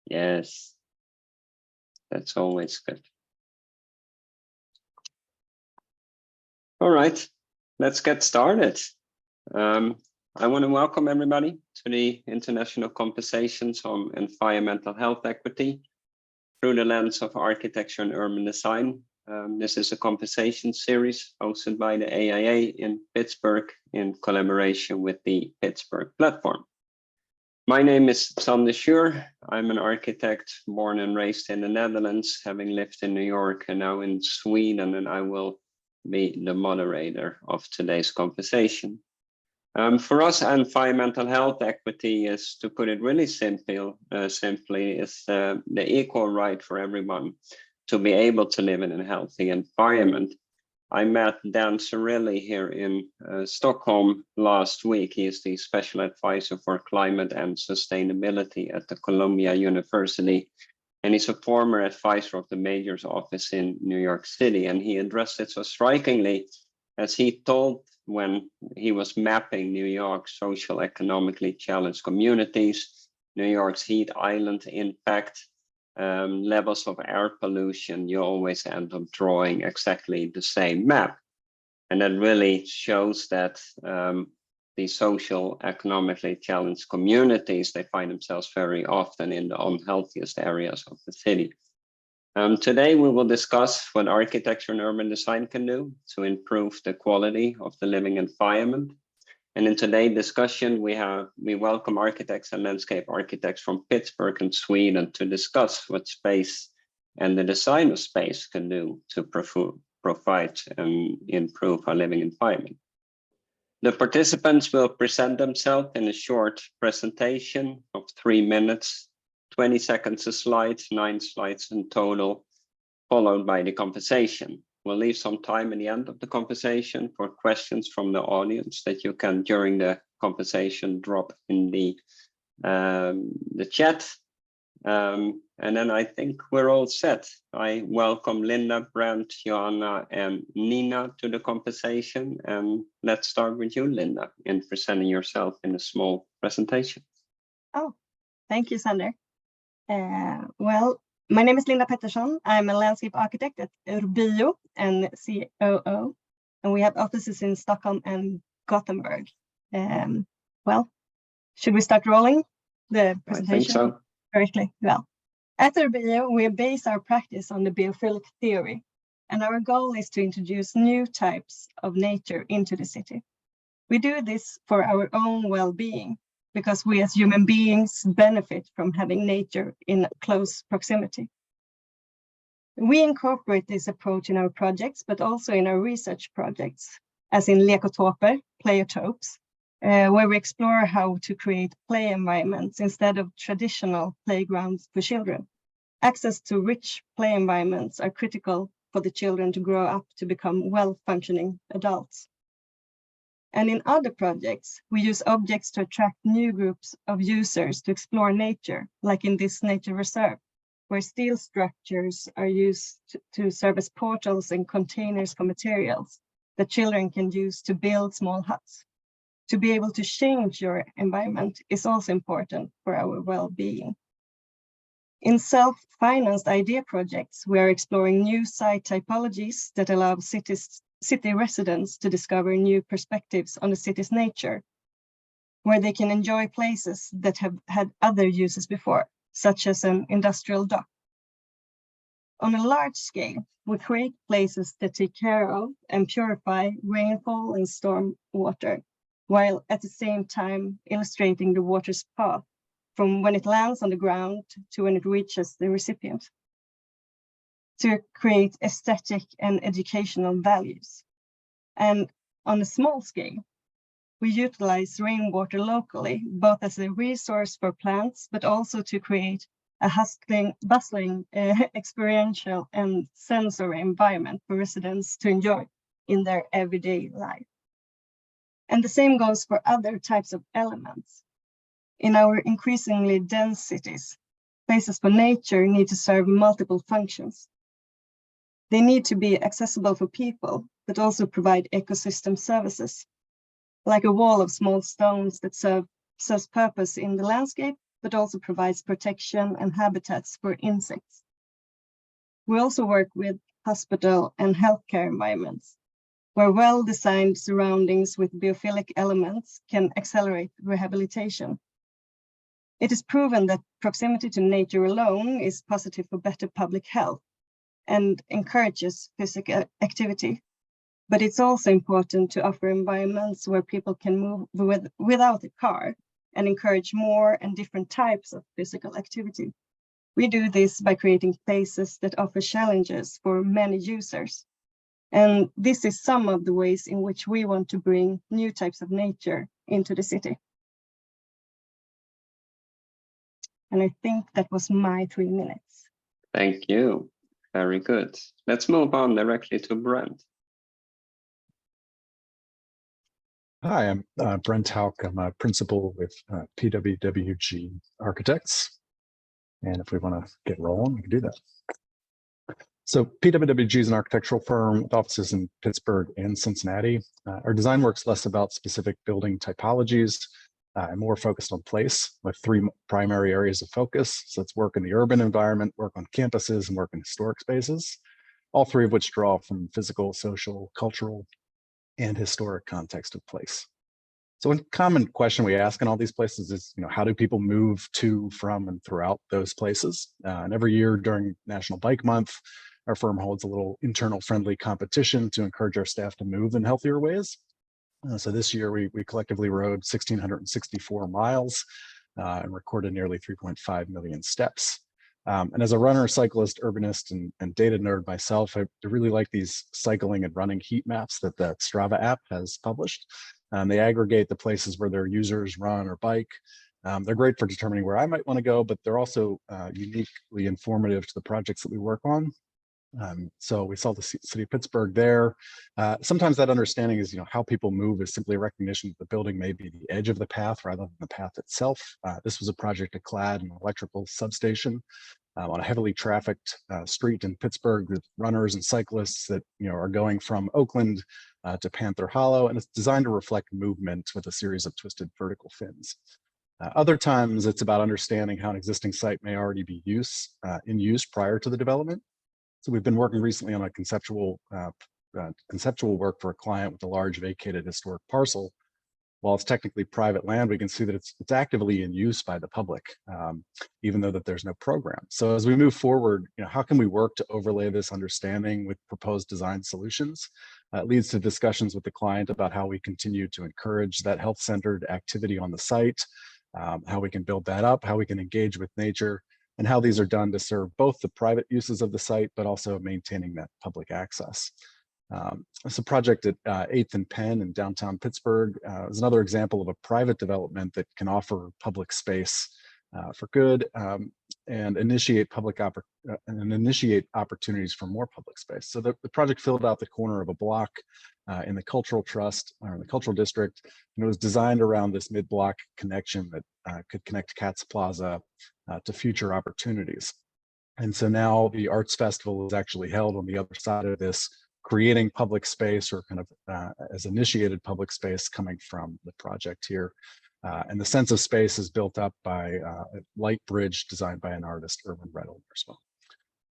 Yes, that's always good. All right, let's get started. I want to welcome everybody to the International Conversations on Environmental Health Equity through the lens of architecture and urban design. This is a conversation series hosted by the AIA in Pittsburgh in collaboration with the Pittsburgh platform. My name is Schuur. I'm an architect born and raised in the Netherlands, having lived in New York and now in Sweden, and I will be the moderator of today's conversation. For us, environmental health equity is, to put it really simply, is the equal right for everyone to be able to live in a healthy environment. I met Dan Cirilli here in Stockholm last week. He is the Special Advisor for Climate and Sustainability at the Columbia University. And he's a former advisor of the Mayor's Office in New York City. And he addressed it so strikingly as he told when he was mapping New York's social economically challenged communities, New York's heat island impact, levels of air pollution, you always end up drawing exactly the same map. And that really shows that the social economically challenged communities, they find themselves very often in the unhealthiest areas of the city. Today we will discuss what architecture and urban design can do to improve the quality of the living environment. And in today's discussion, we welcome architects and landscape architects from Pittsburgh and Sweden to discuss what space and the design of space can do to provide and improve our living environment. The participants will present themselves in a short presentation of 3 minutes, 20 seconds a slide, 9 slides in total, followed by the conversation. We'll leave some time at the end of the conversation for questions from the audience that you can, during the conversation, drop in the chat. And then I think we're all set. I welcome Linda, Brent, Johanna, and Nina to the conversation. And let's start with you, Linda, in presenting yourself in a small presentation. Oh, thank you, Sander. Well, my name is Linda Pettersson. I'm a landscape architect at Urbio and COO, and we have offices in Stockholm and Gothenburg. Well, should we start rolling the presentation? I think so. Correctly. Well, at Urbio, we base our practice on the biophilic theory, and our goal is to introduce new types of nature into the city. We do this for our own well-being, because we as human beings benefit from having nature in close proximity. We incorporate this approach in our projects, but also in our research projects, as in Lekotoper, playotopes, where we explore how to create play environments instead of traditional playgrounds for children. Access to rich play environments are critical for the children to grow up to become well-functioning adults. And in other projects, we use objects to attract new groups of users to explore nature, like in this nature reserve, where steel structures are used to serve as portals and containers for materials that children can use to build small huts. To be able to change your environment is also important for our well-being. In self-financed idea projects, we are exploring new site typologies that allow city residents to discover new perspectives on the city's nature, where they can enjoy places that have had other uses before, such as an industrial dock. On a large scale, we create places that take care of and purify rainfall and storm water, while at the same time illustrating the water's path from when it lands on the ground to when it reaches the recipient, to create aesthetic and educational values. And on a small scale, we utilize rainwater locally, both as a resource for plants, but also to create a bustling, experiential and sensory environment for residents to enjoy in their everyday life. And the same goes for other types of elements. In our increasingly dense cities, places for nature need to serve multiple functions. They need to be accessible for people, but also provide ecosystem services, like a wall of small stones that serves purpose in the landscape, but also provides protection and habitats for insects. We also work with hospital and healthcare environments, where well-designed surroundings with biophilic elements can accelerate rehabilitation. It is proven that proximity to nature alone is positive for better public health and encourages physical activity. But it's also important to offer environments where people can move without a car and encourage more and different types of physical activity. We do this by creating places that offer challenges for many users. And this is some of the ways in which we want to bring new types of nature into the city. And I think that was my 3 minutes. Thank you. Very good. Let's move on directly to Brent. Hi, I'm Brent Houck. I'm a principal with PWWG Architects. And if we want to get rolling, we can do that. So PWWG is an architectural firm with offices in Pittsburgh and Cincinnati. Our design work's less about specific building typologies and more focused on place with 3 primary areas of focus. So it's work in the urban environment, work on campuses, and work in historic spaces, all 3 of which draw from physical, social, cultural, and historic context of place. So one common question we ask in all these places is, how do people move to, from, and throughout those places? And every year during National Bike Month, our firm holds a little internal friendly competition to encourage our staff to move in healthier ways. So this year we collectively rode 1,664 miles and recorded nearly 3.5 million steps. And as a runner, cyclist, urbanist, and data nerd myself, I really like these cycling and running heat maps that the Strava app has published. They aggregate the places where their users run or bike. They're great for determining where I might want to go, but they're also uniquely informative to the projects that we work on. So we saw the city of Pittsburgh there. Sometimes that understanding is, how people move is simply a recognition that the building may be the edge of the path rather than the path itself. This was a project that clad an electrical substation on a heavily trafficked street in Pittsburgh with runners and cyclists that are going from Oakland to Panther Hollow, and it's designed to reflect movement with a series of twisted vertical fins. Other times it's about understanding how an existing site may already be in use prior to the development. So we've been working recently on a conceptual work for a client with a large vacated historic parcel. While it's technically private land, we can see that it's actively in use by the public, even though that there's no program. So as we move forward, how can we work to overlay this understanding with proposed design solutions? It leads to discussions with the client about how we continue to encourage that health-centered activity on the site, how we can build that up, how we can engage with nature, and how these are done to serve both the private uses of the site, but also maintaining that public access. It's a project at 8th and Penn in downtown Pittsburgh. Is another example of a private development that can offer public space for good and initiate opportunities for more public space. So the project filled out the corner of a block in the cultural trust or in the cultural district, and it was designed around this mid-block connection that could connect Katz Plaza to future opportunities. And so now the Arts Festival is actually held on the other side of this, creating public space or kind of as initiated public space coming from the project here. And the sense of space is built up by a light bridge designed by an artist, Urban Reddle as well.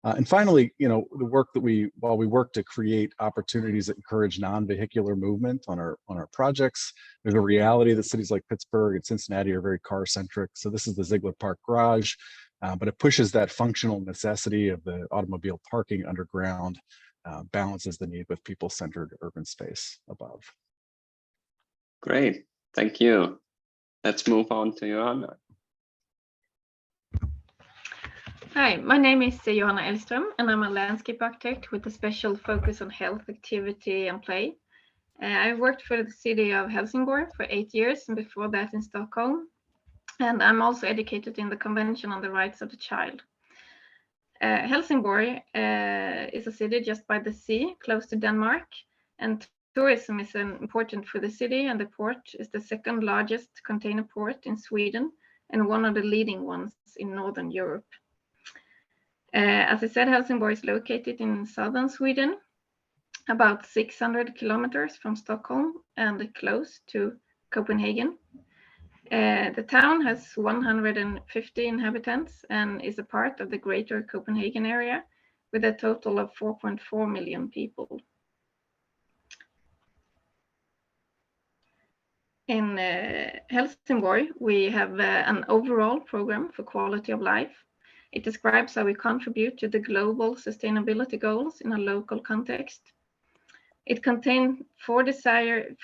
And finally, the work that while we work to create opportunities that encourage non-vehicular movement on our projects, there's a reality that cities like Pittsburgh and Cincinnati are very car-centric. So this is the Ziegler Park Garage, but it pushes that functional necessity of the automobile parking underground, balances the need with people-centered urban space above. Great, thank you. Let's move on to Johanna. Hi, my name is Johanna Elgström, and I'm a landscape architect with a special focus on health, activity, and play. I've worked for the city of Helsingborg for 8 years, and before that in Stockholm. And I'm also educated in the Convention on the Rights of the Child. Helsingborg is a city just by the sea, close to Denmark, and tourism is important for the city, and the port is the second largest container port in Sweden and one of the leading ones in Northern Europe. As I said, Helsingborg is located in southern Sweden, about 600 kilometers from Stockholm and close to Copenhagen. The town has 150 inhabitants and is a part of the greater Copenhagen area with a total of 4.4 million people. In Helsingborg, we have an overall program for quality of life. It describes how we contribute to the global sustainability goals in a local context. It contains four desired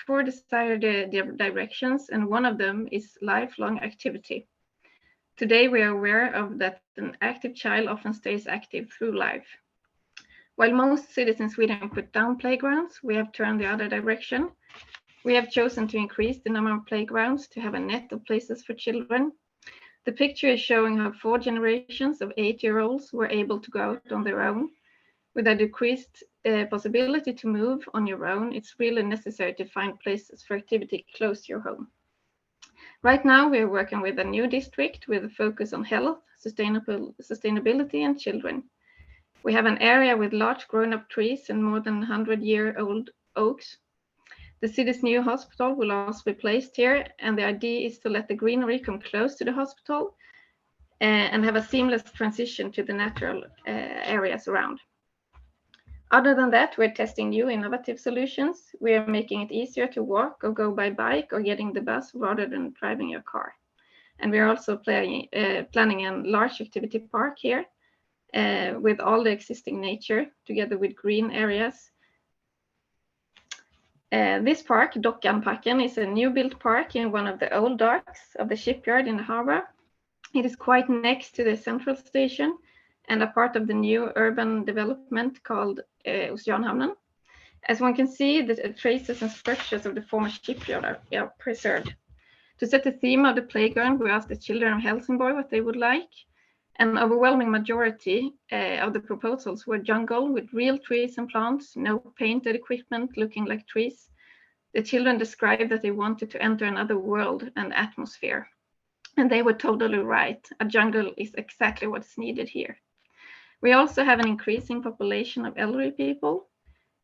directions, and one of them is lifelong activity. Today, we are aware of that an active child often stays active through life. While most cities in Sweden put down playgrounds, we have turned the other direction. We have chosen to increase the number of playgrounds to have a net of places for children. The picture is showing how 4 generations of 8-year-olds were able to go out on their own. With a decreased possibility to move on your own, it's really necessary to find places for activity close to your home. Right now, we are working with a new district with a focus on health, sustainability, and children. We have an area with large grown-up trees and more than 100-year-old oaks. The city's new hospital will also be placed here, and the idea is to let the greenery come close to the hospital and have a seamless transition to the natural areas around. Other than that, we're testing new innovative solutions. We are making it easier to walk or go by bike or getting the bus rather than driving your car. And we're also planning a large activity park here with all the existing nature together with green areas. This park, Dockanparken, is a new built park in one of the old docks of the shipyard in the harbor. It is quite next to the central station and a part of the new urban development called Oceanhamnen. As one can see, the traces and structures of the former shipyard are preserved. To set the theme of the playground, we asked the children of Helsingborg what they would like. An overwhelming majority of the proposals were jungle with real trees and plants, no painted equipment looking like trees. The children described that they wanted to enter another world and atmosphere. And they were totally right. A jungle is exactly what's needed here. We also have an increasing population of elderly people.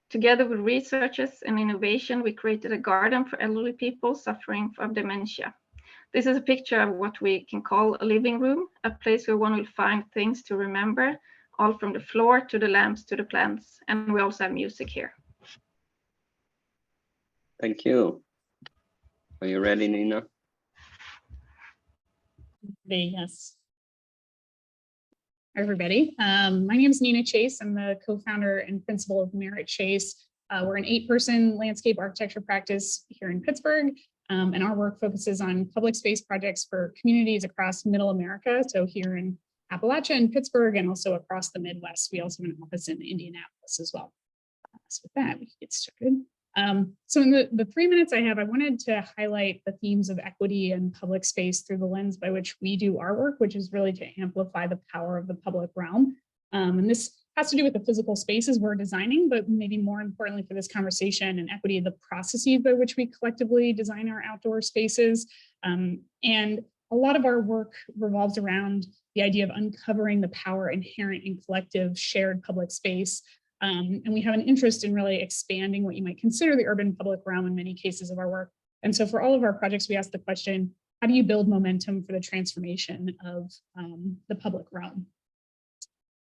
Together with researchers and innovation, we created a garden for elderly people suffering from dementia. This is a picture of what we can call a living room, a place where one will find things to remember, all from the floor to the lamps to the plants. And we also have music here. Thank you. Are you ready, Nina? Yes. Hi, everybody. My name is Nina Chase. I'm the co-founder and principal of Merritt Chase. We're an 8-person landscape architecture practice here in Pittsburgh, and our work focuses on public space projects for communities across Middle America. So here in Appalachia and Pittsburgh, and also across the Midwest. We also have an office in Indianapolis as well. So with that, we can get started. So in the 3 minutes I have, I wanted to highlight the themes of equity and public space through the lens by which we do our work, which is really to amplify the power of the public realm. And this has to do with the physical spaces we're designing, but maybe more importantly for this conversation and equity, the processes by which we collectively design our outdoor spaces. And a lot of our work revolves around the idea of uncovering the power inherent in collective shared public space. And we have an interest in really expanding what you might consider the urban public realm in many cases of our work. And so for all of our projects, we ask the question, how do you build momentum for the transformation of the public realm?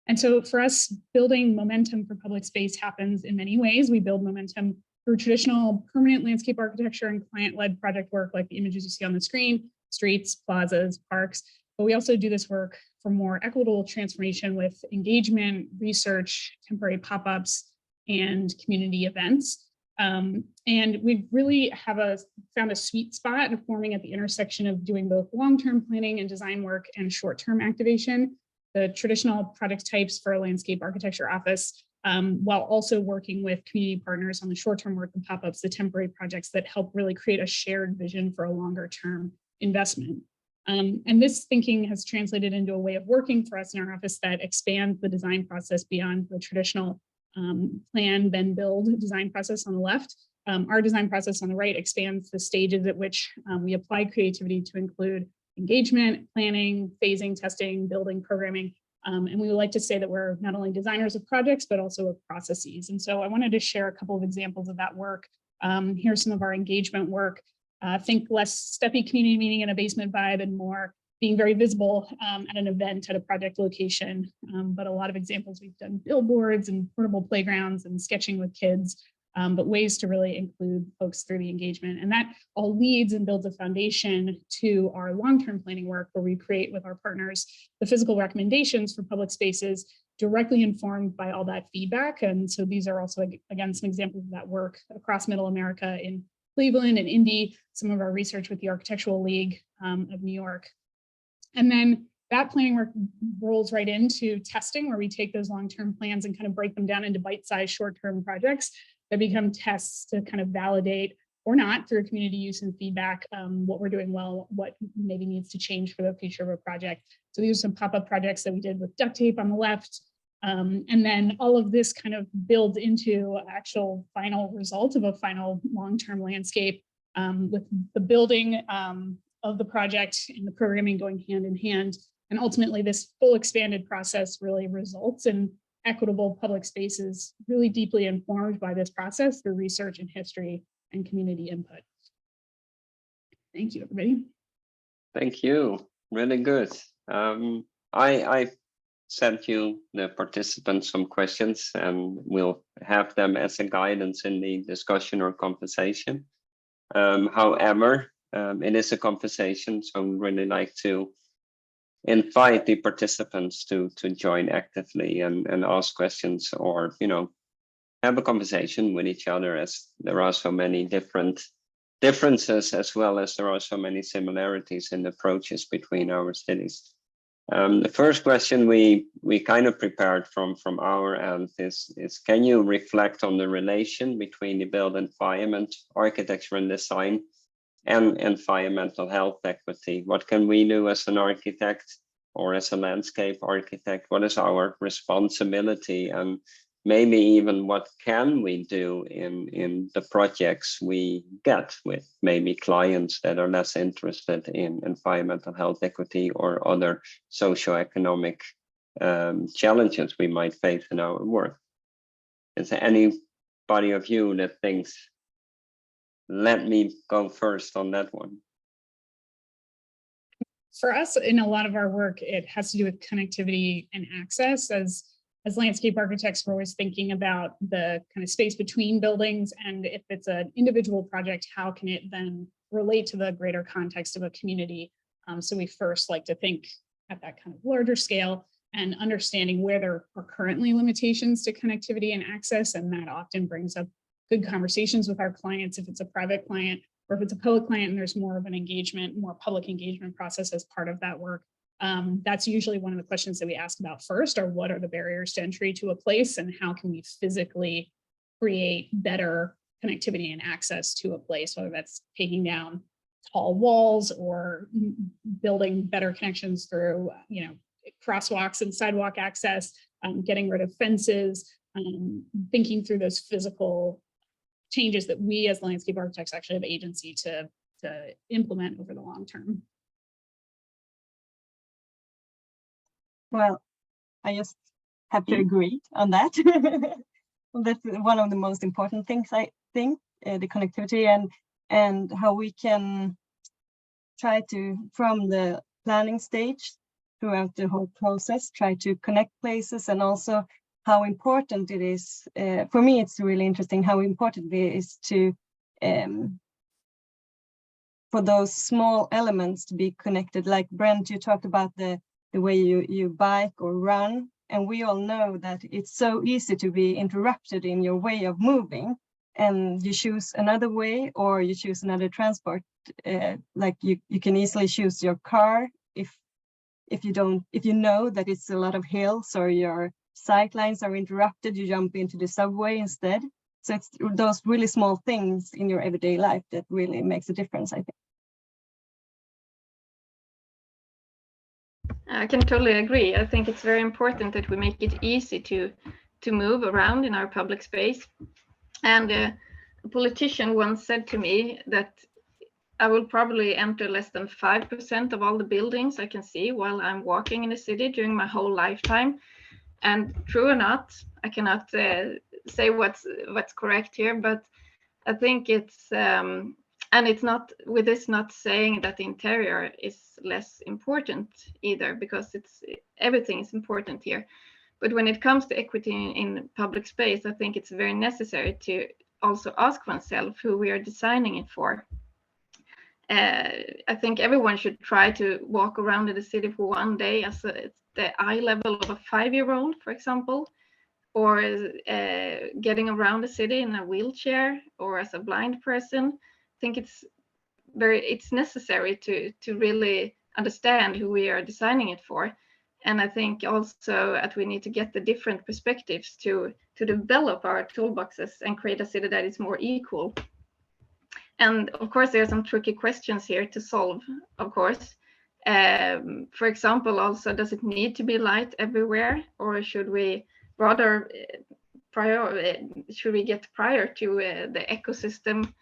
And so for us, building momentum for public space happens in many ways. We build momentum through traditional permanent landscape architecture and client-led project work like the images you see on the screen, streets, plazas, parks. But we also do this work for more equitable transformation with engagement, research, temporary pop-ups, and community events. And we really have found a sweet spot of forming at the intersection of doing both long-term planning and design work and short-term activation, the traditional project types for a landscape architecture office, while also working with community partners on the short-term work, the pop-ups, the temporary projects that help really create a shared vision for a longer-term investment. And this thinking has translated into a way of working for us in our office that expands the design process beyond the traditional plan, then build design process on the left. Our design process on the right expands the stages at which we apply creativity to include engagement, planning, phasing, testing, building, programming. And we would like to say that we're not only designers of projects, but also of processes. And so I wanted to share a couple of examples of that work. Here's some of our engagement work. Think less stuffy community meeting in a basement vibe and more being very visible at an event at a project location. But a lot of examples, we've done billboards and portable playgrounds and sketching with kids, but ways to really include folks through the engagement. And that all leads and builds a foundation to our long-term planning work, where we create with our partners the physical recommendations for public spaces directly informed by all that feedback. And so these are also, again, some examples of that work across Middle America, in Cleveland and Indy, some of our research with the Architectural League of New York. And then that planning work rolls right into testing, where we take those long-term plans and kind of break them down into bite-sized short-term projects that become tests to kind of validate or not through community use and feedback, what we're doing well, what maybe needs to change for the future of a project. So these are some pop-up projects that we did with duct tape on the left. And then all of this kind of builds into actual final result of a final long-term landscape, with the building of the project and the programming going hand in hand. And ultimately, this full expanded process really results in equitable public spaces, really deeply informed by this process through research and history and community input. Thank you, everybody. Thank you. Really good. I sent you, the participants, some questions, and we'll have them as a guidance in the discussion or conversation. However, it is a conversation, so we really like to invite the participants to join actively and ask questions, or have a conversation with each other, as there are so many differences, as well as there are so many similarities in approaches between our cities. The first question we kind of prepared from our end is can you reflect on the relation between the built environment, architecture and design, and environmental health equity? What can we do as an architect or as a landscape architect? What is our responsibility, and maybe even what can we do in the projects we get with maybe clients that are less interested in environmental health equity or other socioeconomic challenges we might face in our work? Is there anybody of you that thinks, let me go first on that one? For us, in a lot of our work, it has to do with connectivity and access. As landscape architects, we're always thinking about the kind of space between buildings, and if it's an individual project, how can it then relate to the greater context of a community? So we first like to think at that kind of larger scale and understanding where there are currently limitations to connectivity and access, and that often brings up good conversations with our clients if it's a private client, or if it's a public client and there's more of an engagement, more public engagement process as part of that work. That's usually one of the questions that we ask about first, are what are the barriers to entry to a place, and how can we physically create better connectivity and access to a place, whether that's taking down tall walls or building better connections through crosswalks and sidewalk access, getting rid of fences, thinking through those physical changes that we as landscape architects actually have agency to implement over the long term. Well, I just have to agree on that. That's one of the most important things, I think, the connectivity and how we can try to, from the planning stage throughout the whole process, try to connect places, and also how important it is. For me, it's really interesting how important it is to for those small elements to be connected. Like Brent, you talked about the way you bike or run, and we all know that it's so easy to be interrupted in your way of moving, and you choose another way or you choose another transport. Like you can easily choose your car if you know that it's a lot of hills or your sight lines are interrupted, you jump into the subway instead. So it's those really small things in your everyday life that really makes a difference, I think. I can totally agree. I think it's very important that we make it easy to move around in our public space. And a politician once said to me that I will probably enter less than 5% of all the buildings I can see while I'm walking in the city during my whole lifetime. And true or not, I cannot say what's correct here, but I think it's And it's not with this not saying that the interior is less important either, because everything is important here. But when it comes to equity in public space, I think it's very necessary to also ask oneself who we are designing it for. I think everyone should try to walk around in the city for one day as the eye level of a 5-year-old, for example, or getting around the city in a wheelchair or as a blind person. I think it's necessary to really understand who we are designing it for. And I think also that we need to get the different perspectives to develop our toolboxes and create a city that is more equal. And of course, there are some tricky questions here to solve, of course. For example, also, does it need to be light everywhere, or should we rather get prior to the ecosystem,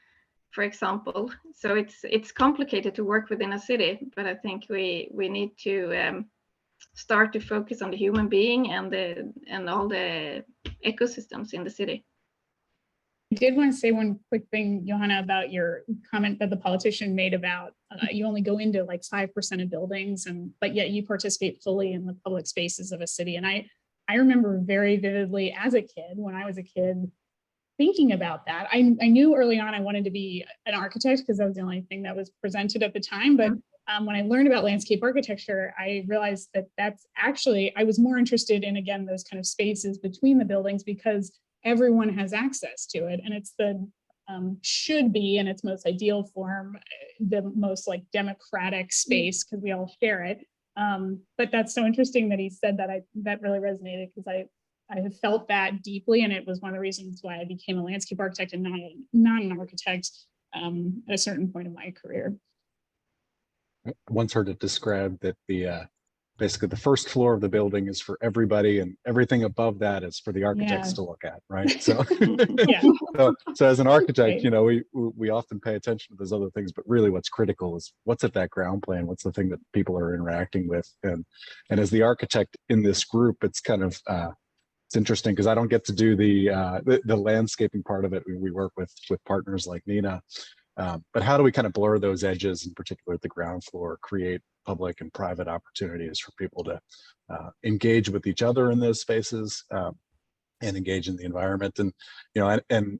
for example? So it's complicated to work within a city, but I think we need to start to focus on the human being and all the ecosystems in the city. I did want to say one quick thing, Johanna, about your comment that the politician made about you only go into like 5% of buildings, but yet you participate fully in the public spaces of a city. And I remember very vividly as a kid, when I was a kid, thinking about that. I knew early on I wanted to be an architect because that was the only thing that was presented at the time. But when I learned about landscape architecture, I realized that that's actually, I was more interested in, again, those kind of spaces between the buildings, because everyone has access to it, and it's the should be in its most ideal form the most like democratic space, because we all share it. But that's so interesting that he said that. That really resonated, because I have felt that deeply, and it was one of the reasons why I became a landscape architect and not an architect at a certain point in my career. I once heard it described that basically the first floor of the building is for everybody, and everything above that is for the architects to look at, right? So, so as an architect, you know, we often pay attention to those other things, but really what's critical is what's at that ground plane, what's the thing that people are interacting with. And as the architect in this group, it's kind of it's interesting because I don't get to do the landscaping part of it. We work with partners like Nina. But how do we kind of blur those edges, in particular at the ground floor, create public and private opportunities for people to engage with each other in those spaces and engage in the environment? And, you know, and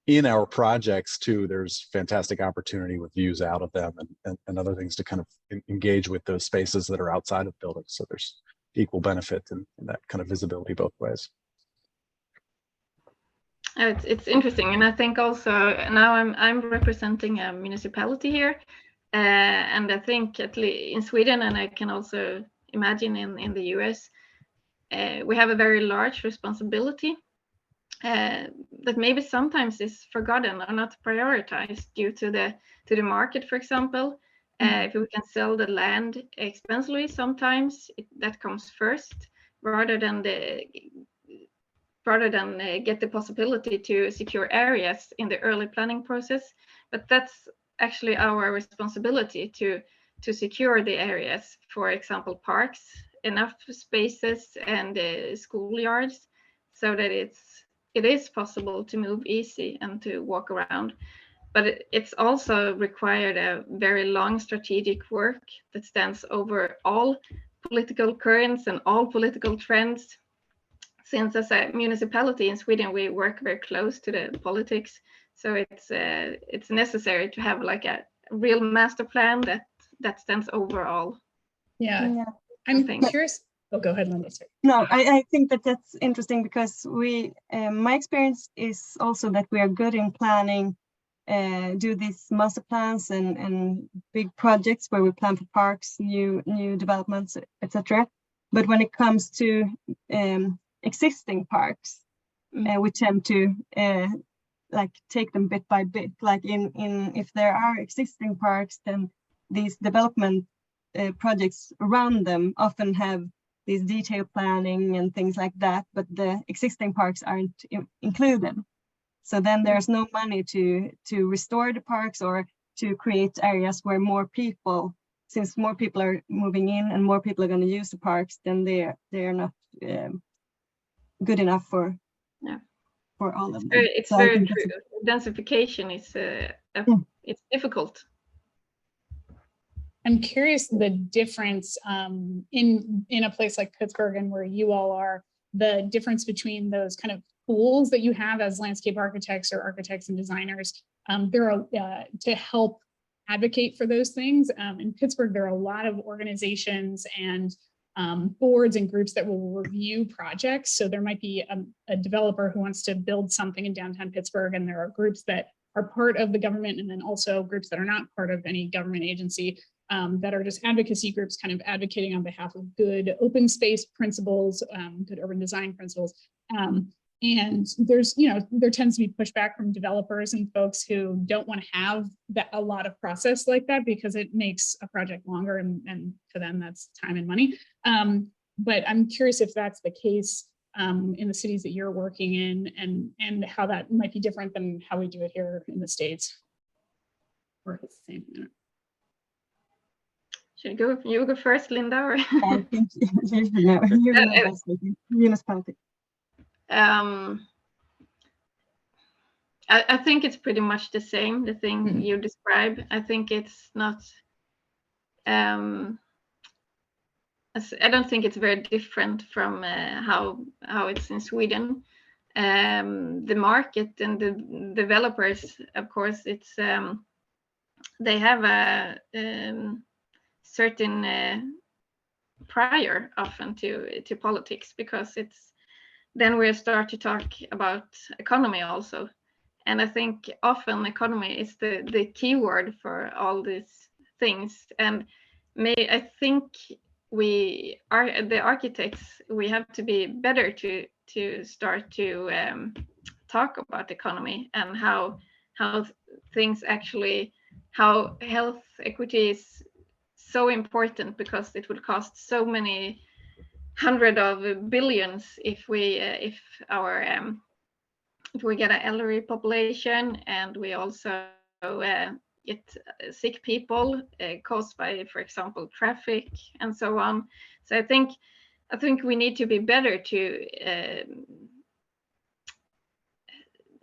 in our projects too, there's fantastic opportunity with views out of them and other things to kind of engage with those spaces that are outside of buildings. So there's equal benefit in that kind of visibility both ways. It's interesting, and I think also now I'm representing a municipality here, and I think at least in Sweden, and I can also imagine in the US, we have a very large responsibility that maybe sometimes is forgotten or not prioritized due to the market, for example. If we can sell the land expensively, sometimes that comes first rather than get the possibility to secure areas in the early planning process. But that's actually our responsibility to secure the areas, for example, parks, enough spaces, and schoolyards, so that it is possible to move easy and to walk around. But it's also required a very long strategic work that stands over all political currents and all political trends. Since as a municipality in Sweden, we work very close to the politics, so it's necessary to have like a real master plan that stands over all. Yeah. I'm curious. Oh, go ahead, Linda. No, I think that's interesting, because my experience is also that we are good in planning, do these master plans and big projects where we plan for parks, new developments, etc. But when it comes to existing parks, we tend to like take them bit by bit. Like if there are existing parks, then these development projects around them often have these detailed planning and things like that, but the existing parks aren't included. So then there's no money to restore the parks or to create areas where more people, since more people are moving in and more people are going to use the parks, then they're not good enough for all of them. It's very true. Densification is a it's difficult. I'm curious the difference in a place like Pittsburgh and where you all are, the difference between those kind of tools that you have as landscape architects or architects and designers to help advocate for those things. In Pittsburgh, there are a lot of organizations and boards and groups that will review projects. So there might be a developer who wants to build something in downtown Pittsburgh, and there are groups that are part of the government, and then also groups that are not part of any government agency that are just advocacy groups kind of advocating on behalf of good open space principles, good urban design principles. And there's, there tends to be pushback from developers and folks who don't want to have a lot of process like that because it makes a project longer, and to them that's time and money. But I'm curious if that's the case in the cities that you're working in, and how that might be different than how we do it here in the States. Or it's the same. Should you go first, Linda? Or I think you know best, municipality. I think it's pretty much the same, the thing you describe. I think it's not, I don't think it's very different from how it's in Sweden. The market and the developers, of course, it's they have a certain prior often to politics, because it's then we start to talk about economy also. And I think often economy is the key word for all these things. And I think we are the architects, we have to be better to start to talk about economy and how things actually, how health equity is so important, because it will cost so many hundred of billions if we get an elderly population, and we also get sick people caused by, for example, traffic and so on. So I think we need to be better to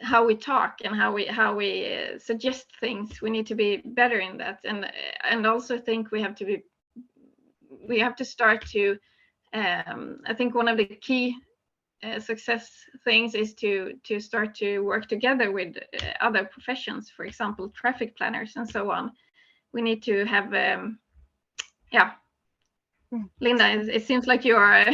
how we talk and how we suggest things. We need to be better in that, and also think we have to start to. I think one of the key success things is to start to work together with other professions, for example, traffic planners and so on. We need to have, Linda, it seems like you are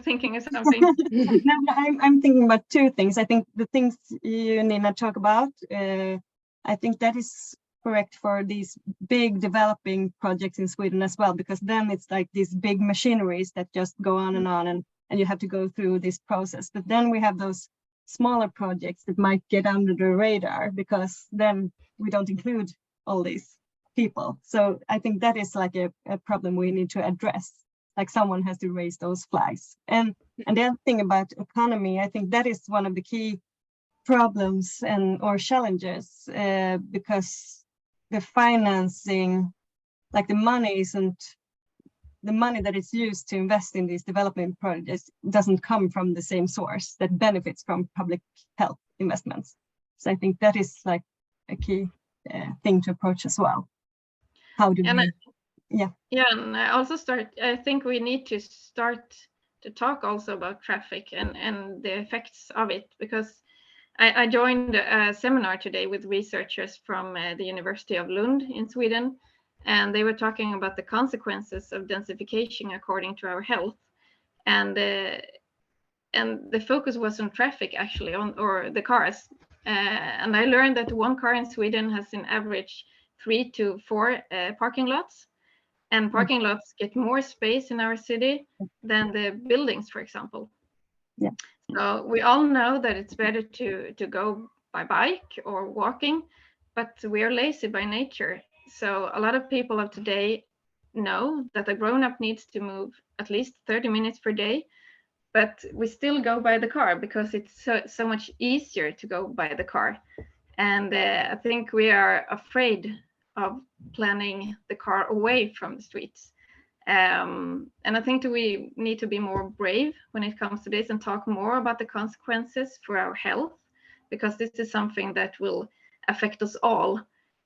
thinking of something. No, I'm thinking about two things. I think the things you, Nina, talk about, I think that is correct for these big developing projects in Sweden as well, because then it's like these big machineries that just go on, and you have to go through this process. But then we have those smaller projects that might get under the radar, because then we don't include all these people. So I think that is like a problem we need to address. Like someone has to raise those flags. And the other thing about economy, I think that is one of the key problems or challenges, because the financing, like the money that is used to invest in these development projects doesn't come from the same source that benefits from public health investments. So I think that is like a key thing to approach as well. How do we? And I think we need to start to talk also about traffic and the effects of it, because I joined a seminar today with researchers from the University of Lund in Sweden, and they were talking about the consequences of densification according to our health, and the focus was on traffic, actually, or the cars. And I learned that one car in Sweden has an average 3 to 4 parking lots, and parking lots get more space in our city than the buildings, for example. Yeah. So we all know that it's better to go by bike or walking, but we are lazy by nature. So a lot of people of today know that a grown-up needs to move at least 30 minutes per day, but we still go by the car because it's so much easier to go by the car. And I think we are afraid of planning the car away from the streets. And I think we need to be more brave when it comes to this and talk more about the consequences for our health, because this is something that will affect us all.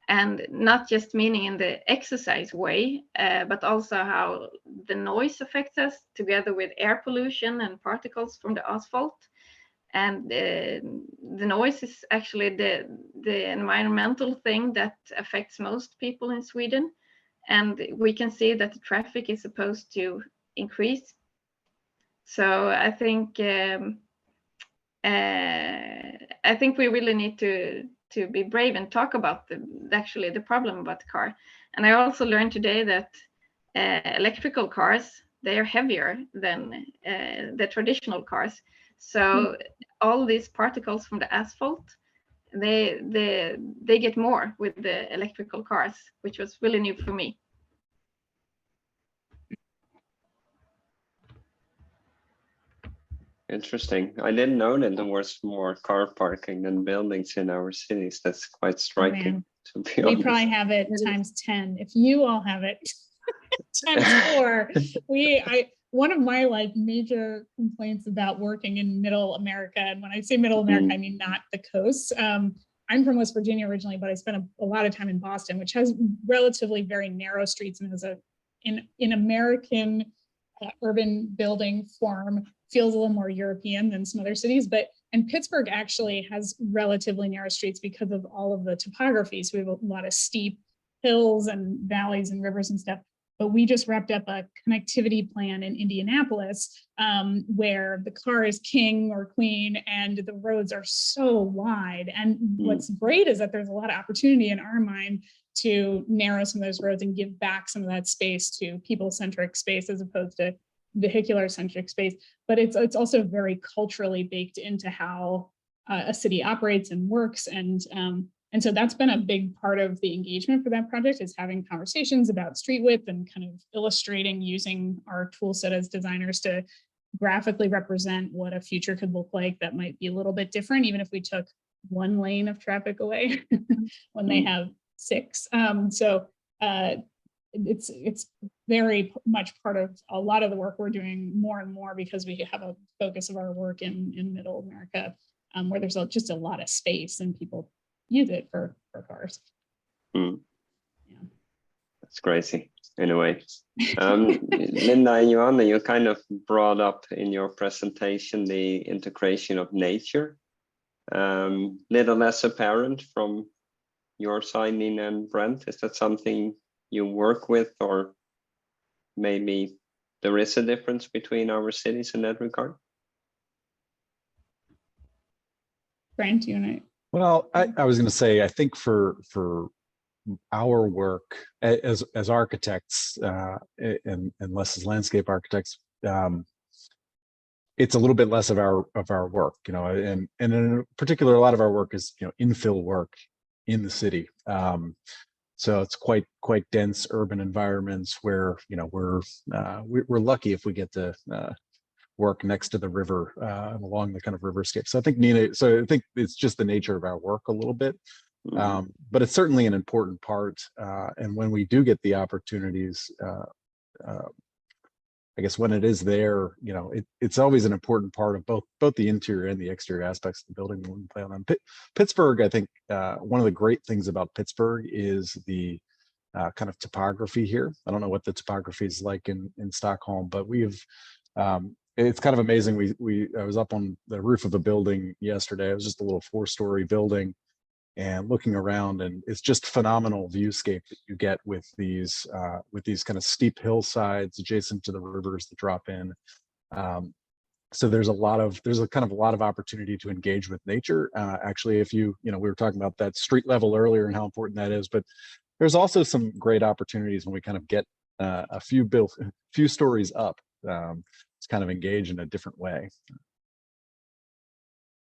And not just meaning in the exercise way, but also how the noise affects us together with air pollution and particles from the asphalt. And the noise is actually the environmental thing that affects most people in Sweden. And we can see that the traffic is supposed to increase. So I think we really need to be brave and talk about the problem about the car. And I also learned today that electrical cars, they are heavier than the traditional cars. So all these particles from the asphalt, they get more with the electrical cars, which was really new for me. Interesting. I didn't know that there was more car parking than buildings in our cities. That's quite striking, to be honest. We probably have it times 10. If you all have it times 4, one of my like major complaints about working in Middle America, and when I say Middle America, I mean not the coast. I'm from West Virginia originally, but I spent a lot of time in Boston, which has relatively very narrow streets and has in American urban building form feels a little more European than some other cities, and Pittsburgh actually has relatively narrow streets because of all of the topography. So we have a lot of steep hills and valleys and rivers and stuff. But we just wrapped up a connectivity plan in Indianapolis where the car is king or queen and the roads are so wide. And what's great is that there's a lot of opportunity in our mind to narrow some of those roads and give back some of that space to people-centric space as opposed to vehicular-centric space. But it's also very culturally baked into how a city operates and works. And so that's been a big part of the engagement for that project, is having conversations about street width and kind of illustrating, using our tool set as designers to graphically represent what a future could look like that might be a little bit different, even if we took one lane of traffic away when they have 6. It's very much part of a lot of the work we're doing more and more, because we have a focus of our work in Middle America where there's just a lot of space and people use it for cars. Yeah. That's crazy in a way. Linda and Johanna, you kind of brought up in your presentation the integration of nature. Little less apparent from your side, Nina and Brent. Is that something you work with, or maybe there is a difference between our cities in that regard? Brent, you and I. Well, I was going to say, I think for our work as architects and less as landscape architects, it's a little bit less of our work, and in particular, a lot of our work is infill work in the city. So it's quite dense urban environments where we're lucky if we get to work next to the river along the kind of riverscape. So I think I think it's just the nature of our work a little bit, but it's certainly an important part. And when we do get the opportunities, I guess when it is there, it's always an important part of both the interior and the exterior aspects of the building when we plan on. Pittsburgh, I think one of the great things about Pittsburgh is the kind of topography here. I don't know what the topography is like in Stockholm, but we've it's kind of amazing. I was up on the roof of a building yesterday. It was just a little 4-story building, and looking around, and it's just phenomenal viewscape that you get with these kind of steep hillsides adjacent to the rivers that drop in. So there's a kind of a lot of opportunity to engage with nature. Actually, if we were talking about that street level earlier and how important that is, but there's also some great opportunities when we kind of get a few stories up. To kind of engage in a different way.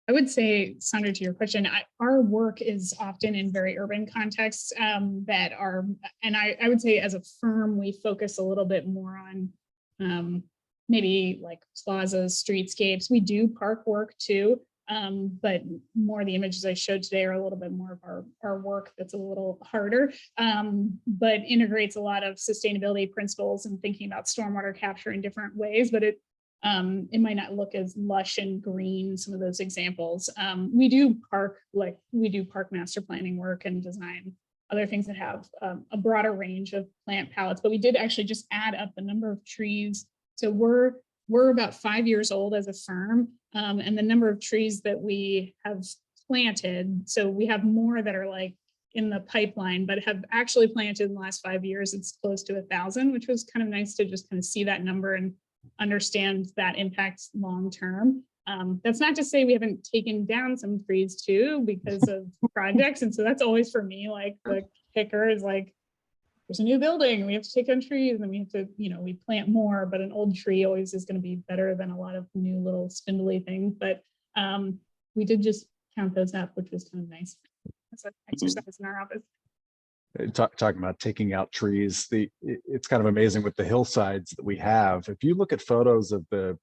I would say, Sandra, to your question, our work is often in very urban contexts that are, and I would say as a firm, we focus a little bit more on maybe like plazas, streetscapes. We do park work too, but more the images I showed today are a little bit more of our work that's a little harder, but integrates a lot of sustainability principles and thinking about stormwater capture in different ways, but it might not look as lush and green, some of those examples. We do park master planning work and design other things that have a broader range of plant palettes. But we did actually just add up the number of trees. So we're about 5 years old as a firm, and the number of trees that we have planted. So we have more that are like in the pipeline, but have actually planted in the last 5 years. It's close to 1,000, which was kind of nice to just kind of see that number and understand that impact long term. That's not to say we haven't taken down some trees too because of projects. And so that's always for me, like the kicker is like, there's a new building, we have to take down trees and we have to, we plant more, but an old tree always is going to be better than a lot of new little spindly things. But we did just count those up, which was kind of nice. That's an exercise in our office. Talking about taking out trees, it's kind of amazing with the hillsides that we have. If you look at photos of the,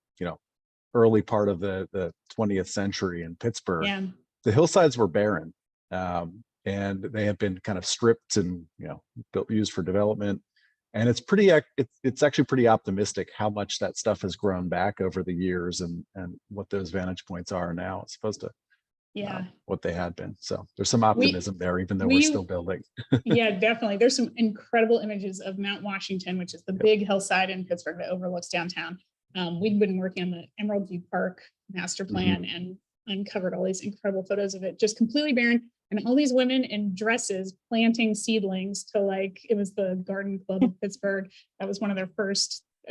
early part of the 20th century in Pittsburgh, Yeah. the hillsides were barren, and they have been kind of stripped and used for development. And it's actually pretty optimistic how much that stuff has grown back over the years and what those vantage points are now as opposed to what they had been. So there's some optimism there, even though we're still building. Yeah, definitely. There's some incredible images of Mount Washington, which is the big hillside in Pittsburgh that overlooks downtown. We've been working on the Emerald View Park master plan and uncovered all these incredible photos of it, just completely barren. And all these women in dresses planting seedlings to it was the Garden Club of Pittsburgh. That was one of their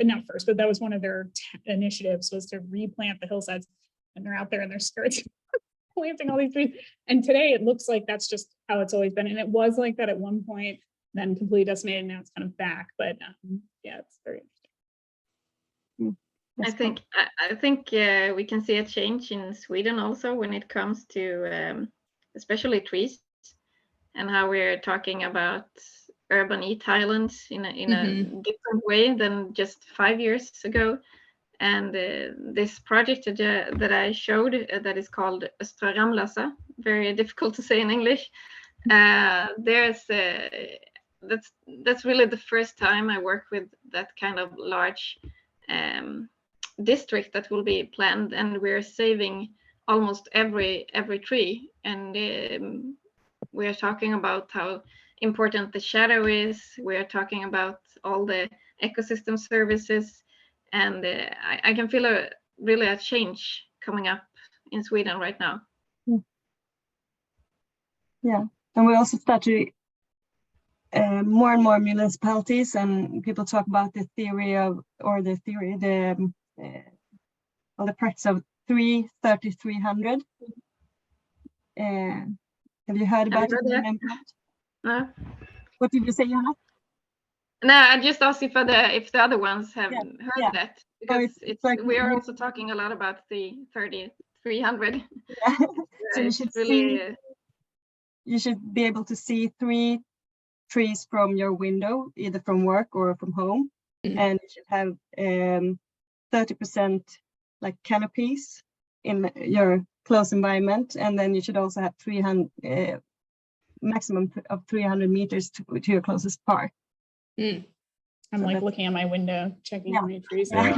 not first, but that was one of their initiatives, was to replant the hillsides. And they're out there in their skirts planting all these trees. And today it looks like that's just how it's always been. And it was like that at one point, then completely decimated, and now it's kind of back. But yeah, it's very interesting. I think we can see a change in Sweden also when it comes to especially trees, and how we're talking about urban e-Thailand in a different way than just 5 years ago. And this project that I showed that is called Östra Ramlösa, very difficult to say in English. That's really the first time I work with that kind of large district that will be planned, and we're saving almost every tree. And we are talking about how important the shadow is. We are talking about all the ecosystem services. And I can feel really a change coming up in Sweden right now. Yeah, and we also start to more and more municipalities, and people talk about the theory of, or the practice of 3-30-300. Have you heard about it? No. What did you say, Johanna? No, I just asked if the other ones have heard that, because we are also talking a lot about the 30-300. Yeah. So you should be able to see 3 trees from your window, either from work or from home, and you should have 30% like canopies in your close environment, and then you should also have 300 maximum of 300 meters to your closest park. I'm so like looking at my window, checking how many trees. Yeah.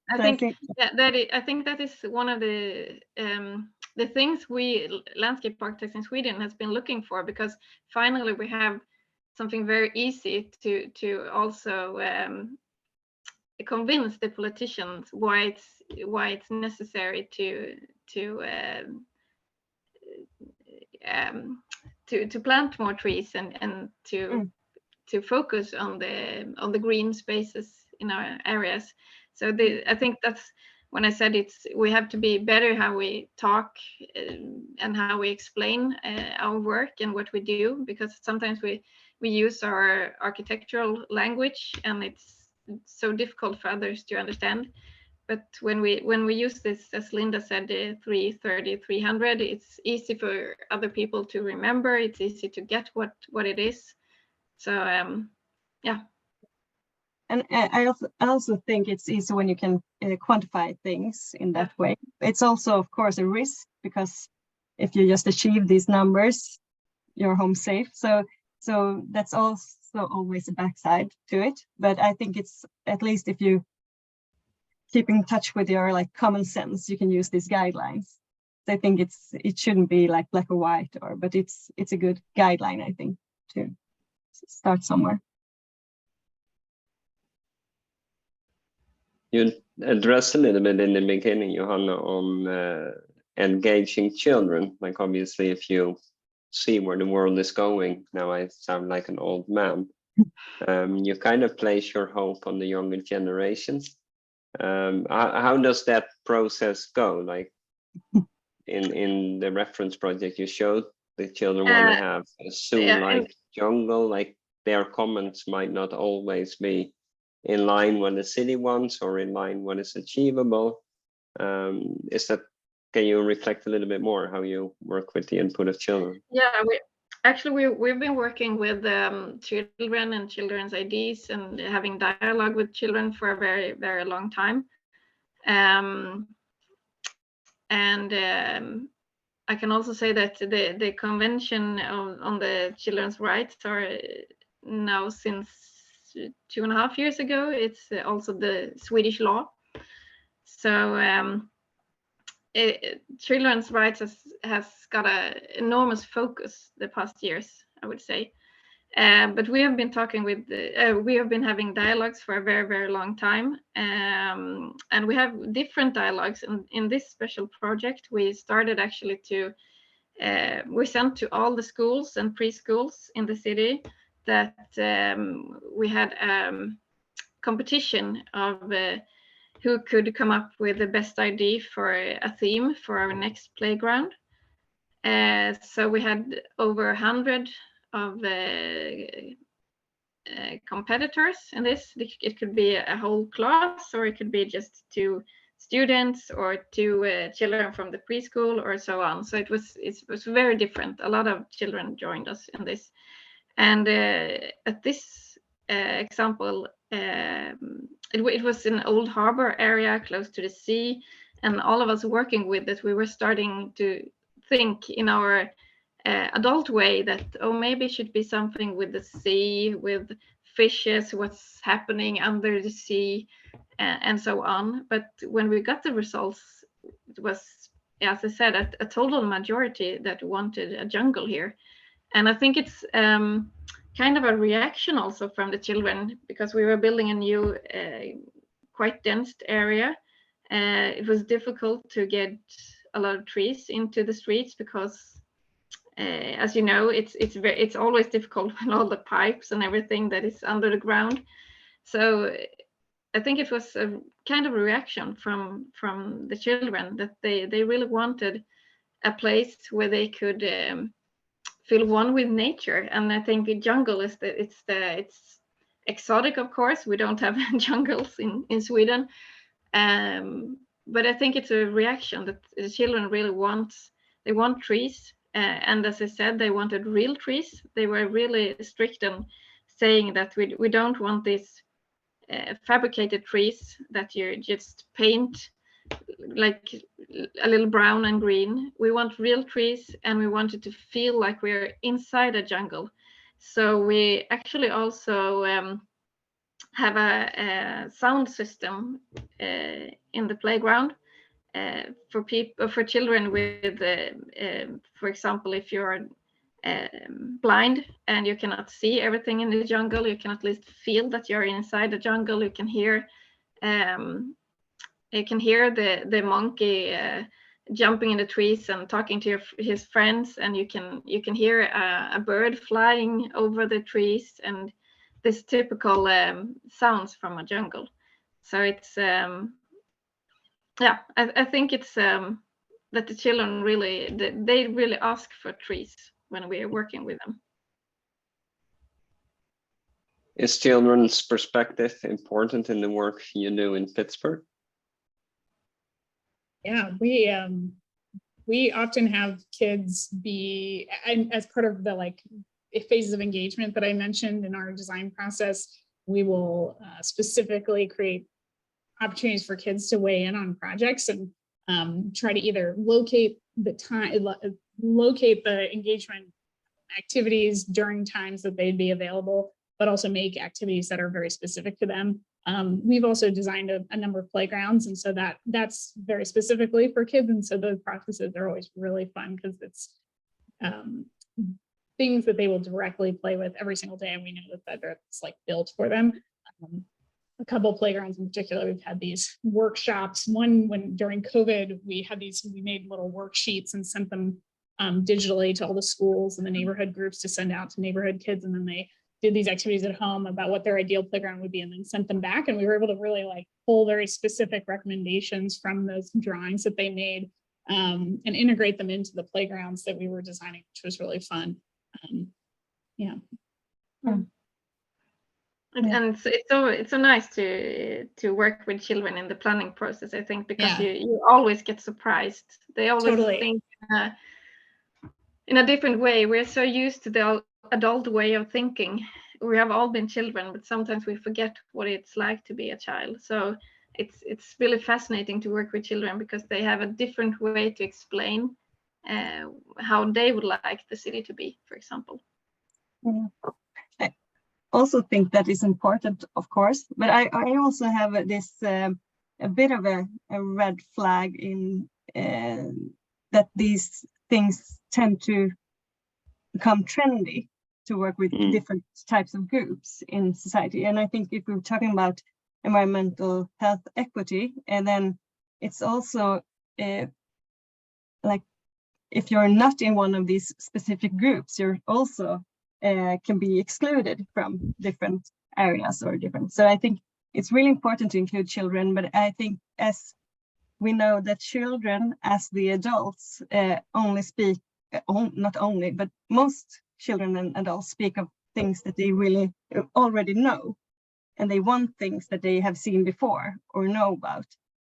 I think that is one of the things we landscape architects in Sweden has been looking for, because finally we have something very easy to also convince the politicians why it's necessary to plant more trees and to focus on the green spaces in our areas. So I think that's when I said we have to be better how we talk and how we explain our work and what we do, because sometimes we use our architectural language and it's so difficult for others to understand. But when we use this, as Linda said, 3-30-300, it's easy for other people to remember. It's easy to get what it is. So yeah. And I also think it's easy when you can quantify things in that way. It's also, of course, a risk, because if you just achieve these numbers, you're home safe. So that's also always a backside to it. But I think it's, at least if you keep in touch with your common sense, you can use these guidelines. I think it shouldn't be like black or white, but it's a good guideline, I think, to start somewhere. You addressed a little bit in the beginning, Johanna, on engaging children. Like obviously, if you see where the world is going, now I sound like an old man. You kind of place your hope on the younger generations. How does that process go? Like in the reference project you showed, the children want to have a zoo-like jungle. Like their comments might not always be in line what the city wants or in line what is achievable. Can you reflect a little bit more how you work with the input of children? Yeah, we've been working with children and children's IDs and having dialogue with children for a very, very long time. I can also say that the Convention on the Children's Rights are now since 2.5 years ago. It's also the Swedish law. So children's rights has got an enormous focus the past years, I would say. But we have been talking with, we have been having dialogues for a very, very long time. And we have different dialogues. In this special project, we started actually to, we sent to all the schools and preschools in the city that we had competition of who could come up with the best idea for a theme for our next playground. So we had over 100 of competitors in this. It could be a whole class, or it could be just 2 students or 2 children from the preschool or so on. So it was very different. A lot of children joined us in this. And at this example, it was in Old Harbor area close to the sea, and all of us working with it, we were starting to think in our adult way that, oh, maybe it should be something with the sea, with fishes, what's happening under the sea, and so on. But when we got the results, it was, as I said, a total majority that wanted a jungle here. And I think it's kind of a reaction also from the children, because we were building a new, quite dense area. It was difficult to get a lot of trees into the streets because, as you know, it's always difficult when all the pipes and everything that is under the ground. So I think it was a kind of a reaction from the children that they really wanted a place where they could feel one with nature. And I think the jungle is it's exotic, of course. We don't have jungles in Sweden, but I think it's a reaction that the children really want. They want trees, and as I said, they wanted real trees. They were really strict on saying that we don't want these fabricated trees that you just paint like a little brown and green. We want real trees, and we wanted to feel like we're inside a jungle. So we actually also have a sound system in the playground for children with, for example, if you're blind and you cannot see everything in the jungle, you can at least feel that you're inside the jungle. You can hear the monkey jumping in the trees and talking to his friends, and you can hear a bird flying over the trees, and this typical sounds from a jungle. So it's I think it's that the children they really ask for trees when we are working with them. Is children's perspective important in the work you do in Pittsburgh? Yeah, we often have kids be, and as part of the phases of engagement that I mentioned in our design process, we will specifically create opportunities for kids to weigh in on projects and try to either locate the engagement activities during times that they'd be available, but also make activities that are very specific to them. We've also designed a number of playgrounds, and so that's very specifically for kids. And so those processes are always really fun because it's things that they will directly play with every single day, and we know that it's like built for them. A couple of playgrounds in particular, we've had these workshops. One, when during COVID, we made little worksheets and sent them digitally to all the schools and the neighborhood groups to send out to neighborhood kids, and then they did these activities at home about what their ideal playground would be, and then sent them back. And we were able to really like pull very specific recommendations from those drawings that they made and integrate them into the playgrounds that we were designing, which was really fun. Yeah. And it's so nice to work with children in the planning process, I think, because you always get surprised. They always think in a different way. We're so used to the adult way of thinking. We have all been children, but sometimes we forget what it's like to be a child. So it's really fascinating to work with children because they have a different way to explain how they would like the city to be, for example. Yeah. I also think that is important, of course, but I also have this a bit of a red flag in that these things tend to become trendy to work with different types of groups in society. And I think if we're talking about environmental health equity, and then it's also like if you're not in one of these specific groups, you're also can be excluded from different areas or different. So I think it's really important to include children, but I think as we know that children as the adults only speak, not only, but most children and adults speak of things that they really already know, and they want things that they have seen before or know about.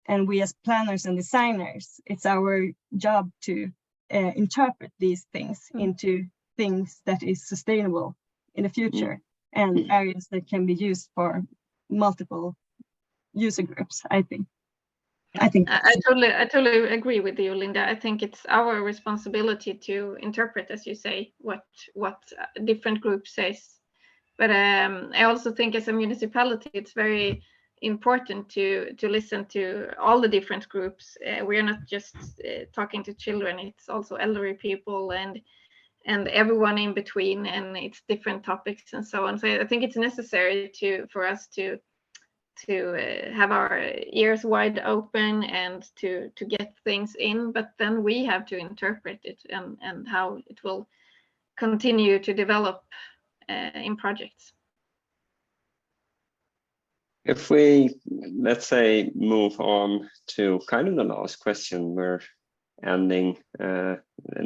And we as planners and designers, it's our job to interpret these things into things that is sustainable in the future and areas that can be used for multiple user groups. I think I totally agree with you, Linda. I think it's our responsibility to interpret, as you say, what different groups says. But I also think as a municipality, it's very important to listen to all the different groups. We are not just talking to children; it's also elderly people and everyone in between, and it's different topics and so on. So I think it's necessary for us to have our ears wide open and to get things in, but then we have to interpret it and how it will continue to develop in projects. If we, let's say, move on to kind of the last question, we're ending, and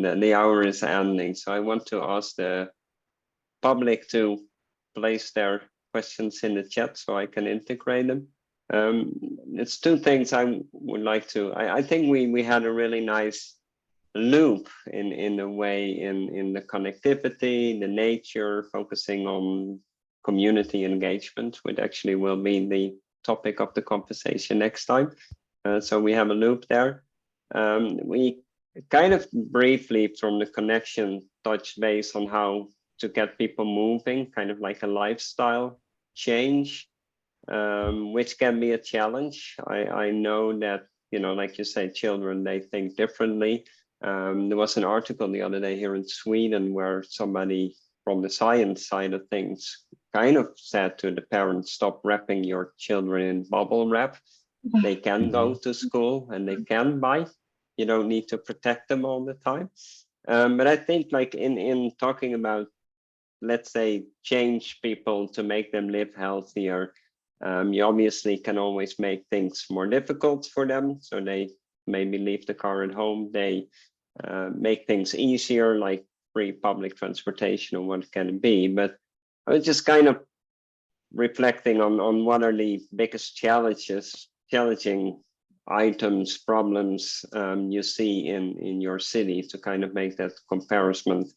the hour is ending. So I want to ask the public to place their questions in the chat so I can integrate them. It's two things I would like to, I think we had a really nice loop in a way in the connectivity, the nature, focusing on community engagement, which actually will be the topic of the conversation next time. So we have a loop there. We kind of briefly from the connection touched base on how to get people moving, kind of like a lifestyle change, which can be a challenge. I know that, you know, like you say, children, they think differently. There was an article the other day here in Sweden where somebody from the science side of things kind of said to the parents, stop wrapping your children in bubble wrap. They can go to school and they can buy. You don't need to protect them all the time. But I think like in talking about, let's say, change people to make them live healthier, you obviously can always make things more difficult for them. So they maybe leave the car at home. They make things easier, like free public transportation or what can it be. But I was just kind of reflecting on what are the biggest challenging items, problems you see in your city to kind of make that comparison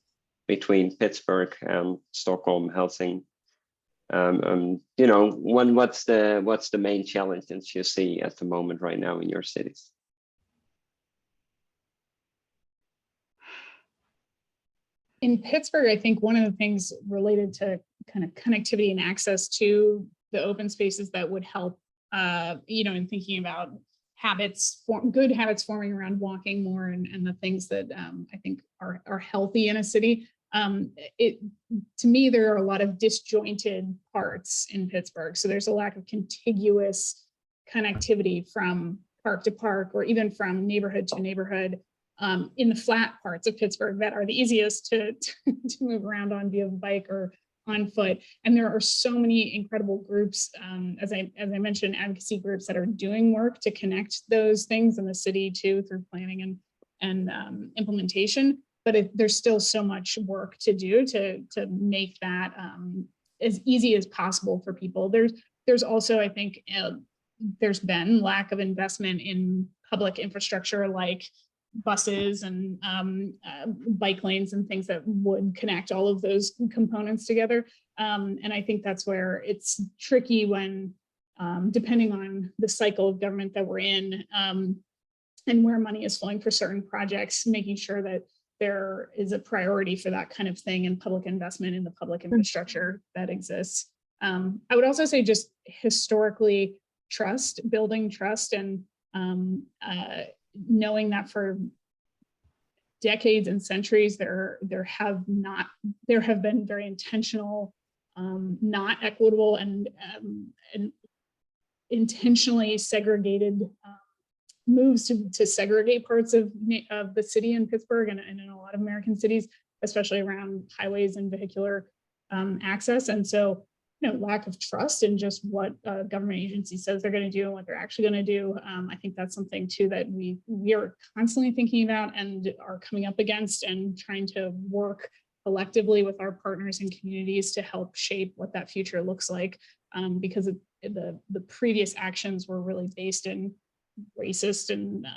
between Pittsburgh and Stockholm, Helsinki. You know, what's the main challenges you see at the moment right now in your cities? In Pittsburgh, I think one of the things related to kind of connectivity and access to open spaces that would help, in thinking about good habits forming around walking more and the things that I think are healthy in a city. To me, there are a lot of disjointed parts in Pittsburgh. So there's a lack of contiguous connectivity from park to park, or even from neighborhood to neighborhood in the flat parts of Pittsburgh that are the easiest to move around on via bike or on foot. And there are so many incredible groups, as I mentioned, advocacy groups that are doing work to connect those things in the city too, through planning and implementation. But there's still so much work to do to make that as easy as possible for people. There's also, I think, there's been lack of investment in public infrastructure like buses and bike lanes and things that would connect all of those components together. And I think that's where it's tricky when, depending on the cycle of government that we're in and where money is flowing for certain projects, making sure that there is a priority for that kind of thing and public investment in the public infrastructure that exists. I would also say just historically building trust and knowing that for decades and centuries, there have been very intentional, not equitable and intentionally segregated moves to segregate parts of the city in Pittsburgh and in a lot of American cities, especially around highways and vehicular access. And so, lack of trust in just what a government agency says they're going to do and what they're actually going to do. I think that's something too that we are constantly thinking about and are coming up against, and trying to work collectively with our partners and communities to help shape what that future looks like. Because the previous actions were really based in racist and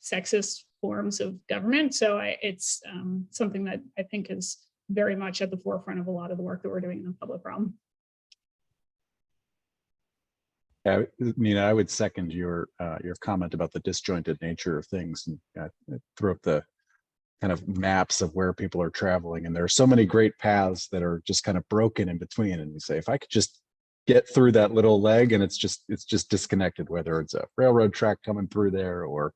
sexist forms of government. So it's something that I think is very much at the forefront of a lot of the work that we're doing in the public realm. Yeah, Nina, I would second your comment about the disjointed nature of things, and threw up the kind of maps of where people are traveling, and there are so many great paths that are just kind of broken in between. And you say, if I could just get through that little leg, and it's just disconnected, whether it's a railroad track coming through there or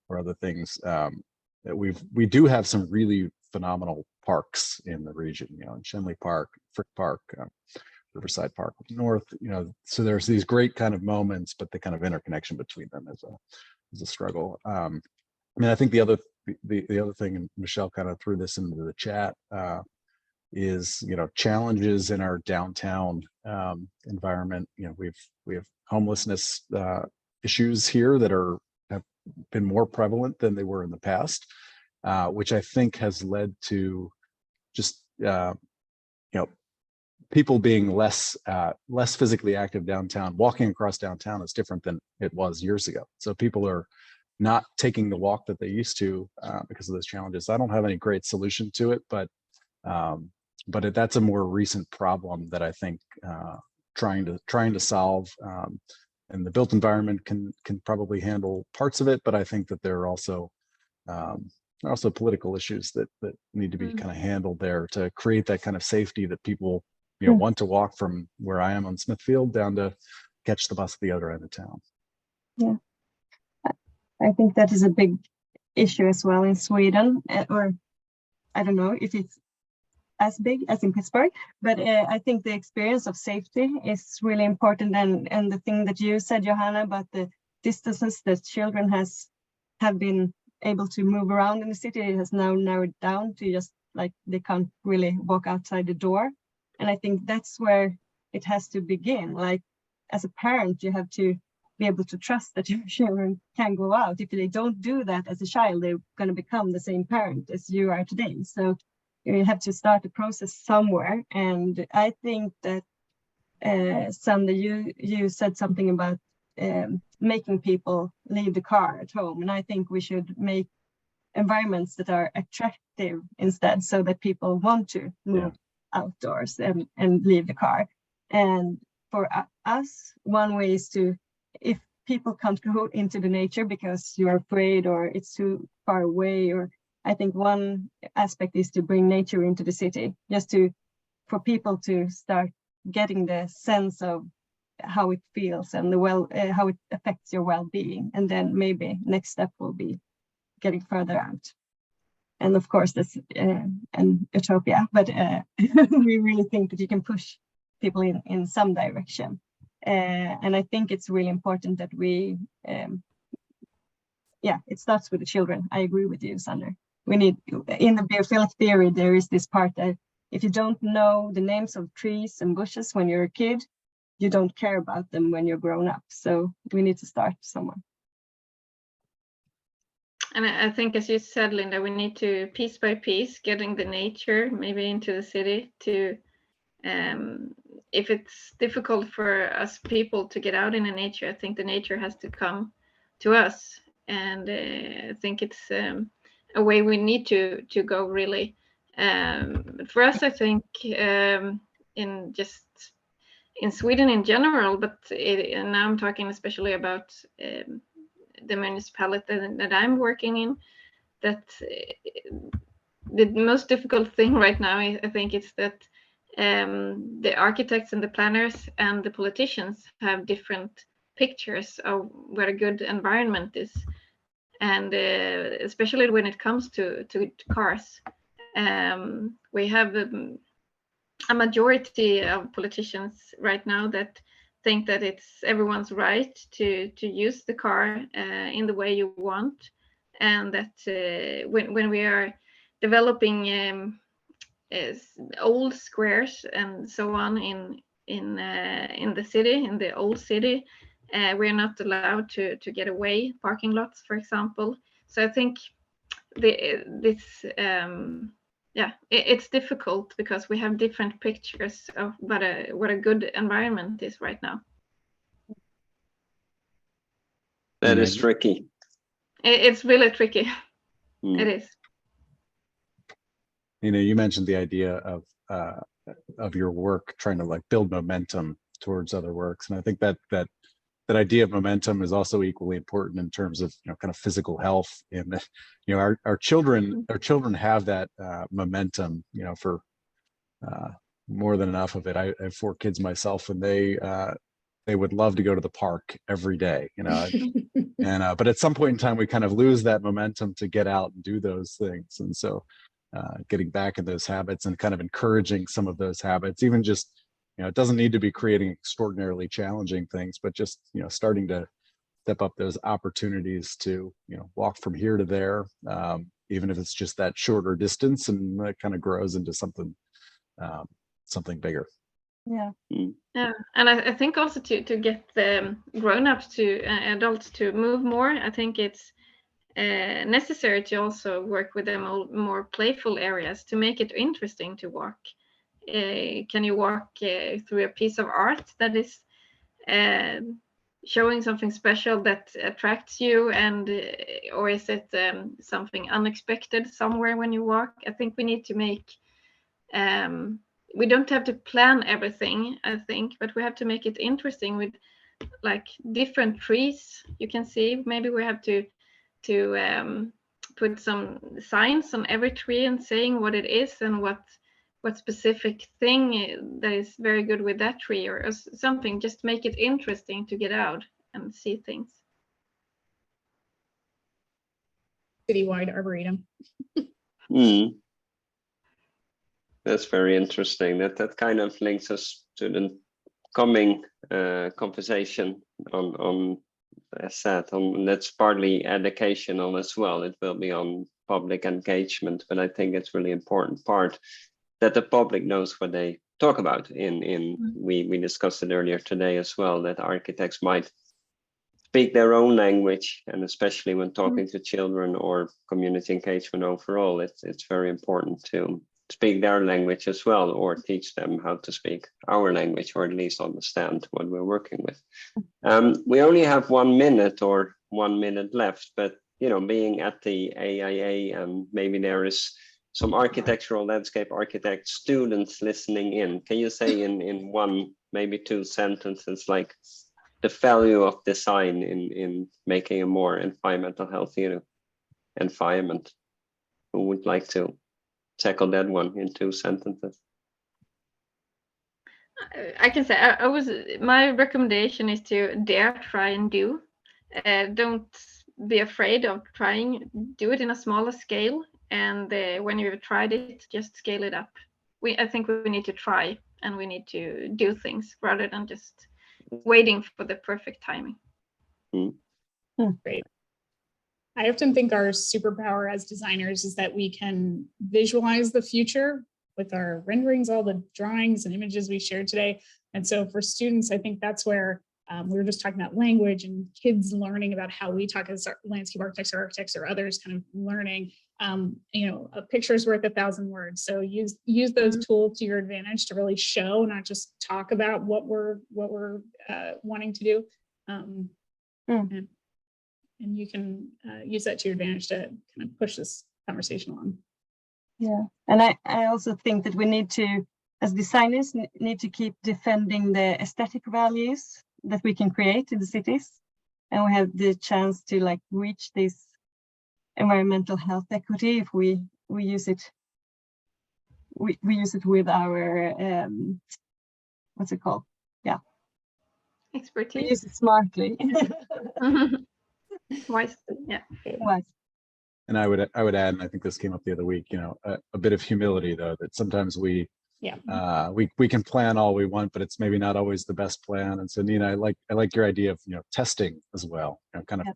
other things. That we do have some really phenomenal parks in the region, in Shenley Park, Frick Park, Riverside Park North, so there's these great kind of moments, but the kind of interconnection between them is a struggle. I mean, I think the other thing, and Michelle kind of threw this into the chat, is challenges in our downtown environment. We have homelessness issues here that have been more prevalent than they were in the past, which I think has led to just people being less physically active downtown. Walking across downtown is different than it was years ago. So people are not taking the walk that they used to because of those challenges. I don't have any great solution to it, but that's a more recent problem that I think trying to solve. And the built environment can probably handle parts of it, but I think that there are also political issues that need to be kind of handled there to create that kind of safety that people want to walk from where I am on Smithfield down to catch the bus at the other end of town. Yeah, I think that is a big issue as well in Sweden, or I don't know if it's as big as in Pittsburgh, but I think the experience of safety is really important, and the thing that you said, Johanna, about the distances that children have been able to move around in the city, it has now narrowed down to just like they can't really walk outside the door. And I think that's where it has to begin. Like, as a parent, you have to be able to trust that your children can go out. If they don't do that as a child, they're going to become the same parent as you are today. So you have to start the process somewhere. And I think that Sander, you said something about making people leave the car at home. And I think we should make environments that are attractive instead, so that people want to move outdoors and leave the car. And for us, one way is to, if people can't go into the nature because you're afraid or it's too far away, or I think one aspect is to bring nature into the city, just for people to start getting the sense of how it feels and how it affects your well-being. And then maybe next step will be getting further out. And of course, that's an utopia, but we really think that you can push people in some direction. And I think it's really important that we, it starts with the children. I agree with you, Sander. We need, in the biophilic theory, there is this part that if you don't know the names of trees and bushes when you're a kid, you don't care about them when you're grown up. So we need to start somewhere. And I think, as you said, Linda, we need to, piece by piece, getting the nature maybe into the city to, if it's difficult for us people to get out in the nature, I think the nature has to come to us. And I think it's a way we need to go, really. But for us, I think in Sweden in general, but and now I'm talking especially about the municipality that I'm working in, that the most difficult thing right now, I think, is that the architects and the planners and the politicians have different pictures of what a good environment is. And especially when it comes to cars, we have a majority of politicians right now that think that it's everyone's right to use the car in the way you want, and that when we are developing old squares and so on in the city, in the old city, we're not allowed to get away parking lots, for example. So I think it's difficult because we have different pictures of what a good environment is right now. That is tricky. It's really tricky. Mm. It is. You know, you mentioned the idea of your work trying to like build momentum towards other works, and I think that idea of momentum is also equally important in terms of, you know, kind of physical health. And you know, our children have that momentum, you know, for more than enough of it. I have 4 kids myself, and they would love to go to the park every day, you know. And but at some point in time, we kind of lose that momentum to get out and do those things. And so getting back in those habits and kind of encouraging some of those habits, even just, you know, it doesn't need to be creating extraordinarily challenging things, but just, you know, starting to step up those opportunities to, you know, walk from here to there, even if it's just that shorter distance, and it kind of grows into something bigger. Yeah. Yeah, and I think also to get the grown-ups to adults to move more, I think it's necessary to also work with them more playful areas to make it interesting to walk. Can you walk through a piece of art that is showing something special that attracts you, and or is it something unexpected somewhere when you walk? I think we need to make we don't have to plan everything, I think, but we have to make it interesting with like different trees you can see. Maybe we have to put some signs on every tree and saying what it is and what specific thing that is very good with that tree, or something. Just make it interesting to get out and see things. Citywide arboretum. That's very interesting. That kind of links us to the coming conversation on as said, that's partly educational as well. It will be on public engagement, but I think it's really important part that the public knows what they talk about. We discussed it earlier today as well, that architects might speak their own language, and especially when talking to children or community engagement overall, it's very important to speak their language as well, or teach them how to speak our language, or at least understand what we're working with. We only have 1 minute or 1 minute left, but you know, being at the AIA, and maybe there is some architectural landscape architect students listening in. Can you say in 1, maybe 2 sentences, like the value of design in making a more environmental healthier environment? Who would like to tackle that one in 2 sentences? I can say my recommendation is to dare, try, and do. Don't be afraid of trying. Do it in a smaller scale, and when you've tried it, just scale it up. I think we need to try, and we need to do things rather than just waiting for the perfect timing. Great. I often think our superpower as designers is that we can visualize the future with our renderings, all the drawings and images we shared today. And so for students, I think that's where we were just talking about language and kids learning about how we talk as landscape architects or others kind of learning. A picture is worth 1,000 words. So use those tools to your advantage to really show, not just talk about what we're wanting to do. And you can use that to your advantage to kind of push this conversation along. Yeah, and I also think that we need to, as designers, need to keep defending the aesthetic values that we can create in the cities. And we have the chance to like reach this environmental health equity if we use it. We use it with our, what's it called? Yeah. Expertise. We use it smartly. Wise, yeah. Wise. And I would add, and I think this came up the other week, a bit of humility though, that sometimes we can plan all we want, but it's maybe not always the best plan. And so Nina, I like your idea of testing as well. Kind of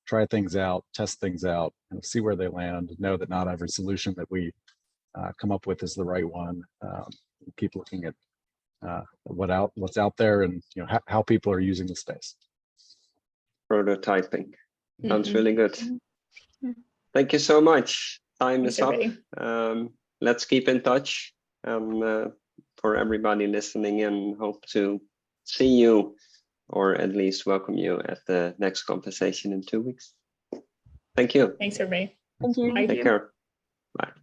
try things out, test things out, and see where they land. Know that not every solution that we come up with is the right one. Keep looking at what's out there, and how people are using the space. Prototyping sounds really good. Thank you so much. Time is up. Let's keep in touch. For everybody listening in, hope to see you, or at least welcome you at the next conversation in 2 weeks. Thank you. Thanks, everybody. Thank you. Take care. Bye.